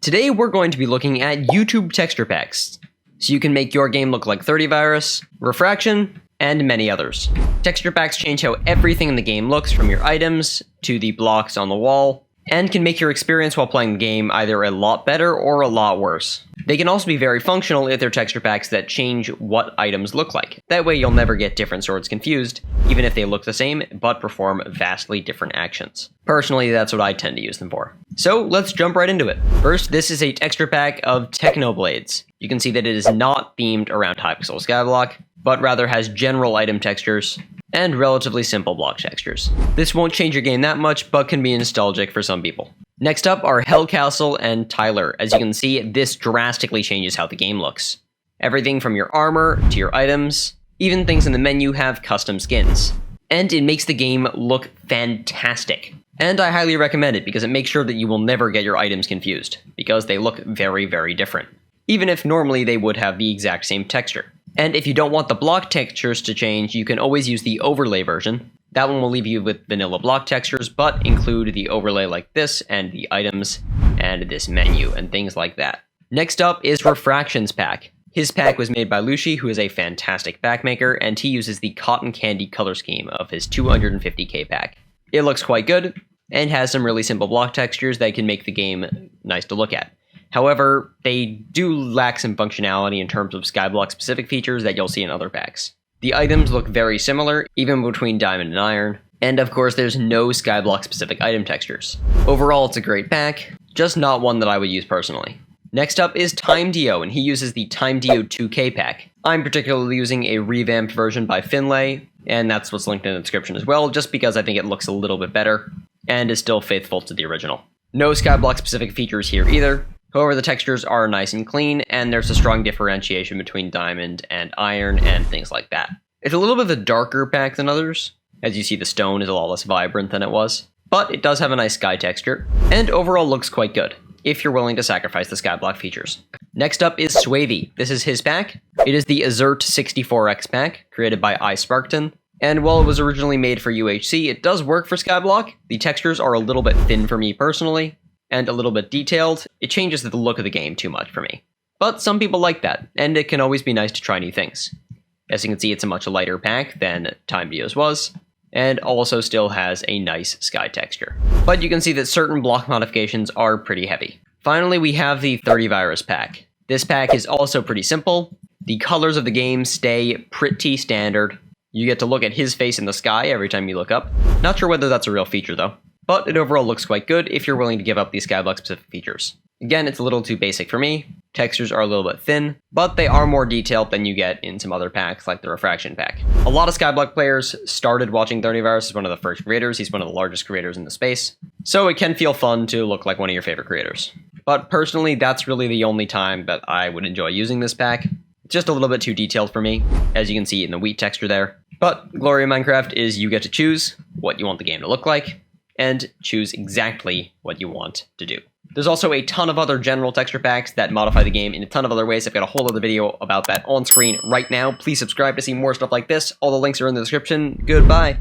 Today we're going to be looking at YouTube texture packs, so you can make your game look like ThirtyVirus, Refraction, and many others. Texture packs change how everything in the game looks, from your items to the blocks on the wall, and can make your experience while playing the game either a lot better or a lot worse. They can also be very functional if they're texture packs that change what items look like. That way you'll never get different swords confused, even if they look the same but perform vastly different actions. Personally, that's what I tend to use them for. So let's jump right into it. First, this is a texture pack of Technoblades. You can see that it is not themed around Hypixel Skyblock, but rather has general item textures and relatively simple block textures. This won't change your game that much, but can be nostalgic for some people. Next up are Hellcastle and Tyler. As you can see, this drastically changes how the game looks. Everything from your armor to your items, even things in the menu have custom skins. And it makes the game look fantastic. And I highly recommend it because it makes sure that you will never get your items confused, because they look very, very different, even if normally they would have the exact same texture. And if you don't want the block textures to change, you can always use the overlay version. That one will leave you with vanilla block textures, but include the overlay like this, and the items, and this menu, and things like that. Next up is Refractions pack. His pack was made by Lucy, who is a fantastic pack maker, and he uses the cotton candy color scheme of his 250k pack. It looks quite good, and has some really simple block textures that can make the game nice to look at. However, they do lack some functionality in terms of Skyblock specific features that you'll see in other packs. The items look very similar, even between diamond and iron, and of course there's no Skyblock specific item textures. Overall, it's a great pack, just not one that I would use personally. Next up is Timedo, and he uses the Timedo 2K pack. I'm particularly using a revamped version by Finlay, and that's what's linked in the description as well, just because I think it looks a little bit better, and is still faithful to the original. No Skyblock specific features here either. However, the textures are nice and clean, and there's a strong differentiation between diamond and iron and things like that. It's a little bit of a darker pack than others. As you see, the stone is a lot less vibrant than it was, but it does have a nice sky texture, and overall looks quite good, if you're willing to sacrifice the Skyblock features. Next up is Savy. This is his pack. It is the Azert 64X pack, created by iSparkton, and while it was originally made for UHC, it does work for Skyblock. The textures are a little bit thin for me personally, and a little bit detailed. It changes the look of the game too much for me. But some people like that, and it can always be nice to try new things. As you can see, it's a much lighter pack than Timedo's was, and also still has a nice sky texture. But you can see that certain block modifications are pretty heavy. Finally, we have the ThirtyVirus pack. This pack is also pretty simple. The colors of the game stay pretty standard. You get to look at his face in the sky every time you look up. Not sure whether that's a real feature though. But it overall looks quite good if you're willing to give up these Skyblock specific features. Again, it's a little too basic for me. Textures are a little bit thin, but they are more detailed than you get in some other packs like the Refraction pack. A lot of Skyblock players started watching ThirtyVirus as one of the first creators. He's one of the largest creators in the space, so it can feel fun to look like one of your favorite creators. But personally, that's really the only time that I would enjoy using this pack. It's just a little bit too detailed for me, as you can see in the wheat texture there. But glory of Minecraft is you get to choose what you want the game to look like, and choose exactly what you want to do. There's also a ton of other general texture packs that modify the game in a ton of other ways. I've got a whole other video about that on screen right now. Please subscribe to see more stuff like this. All the links are in the description. Goodbye.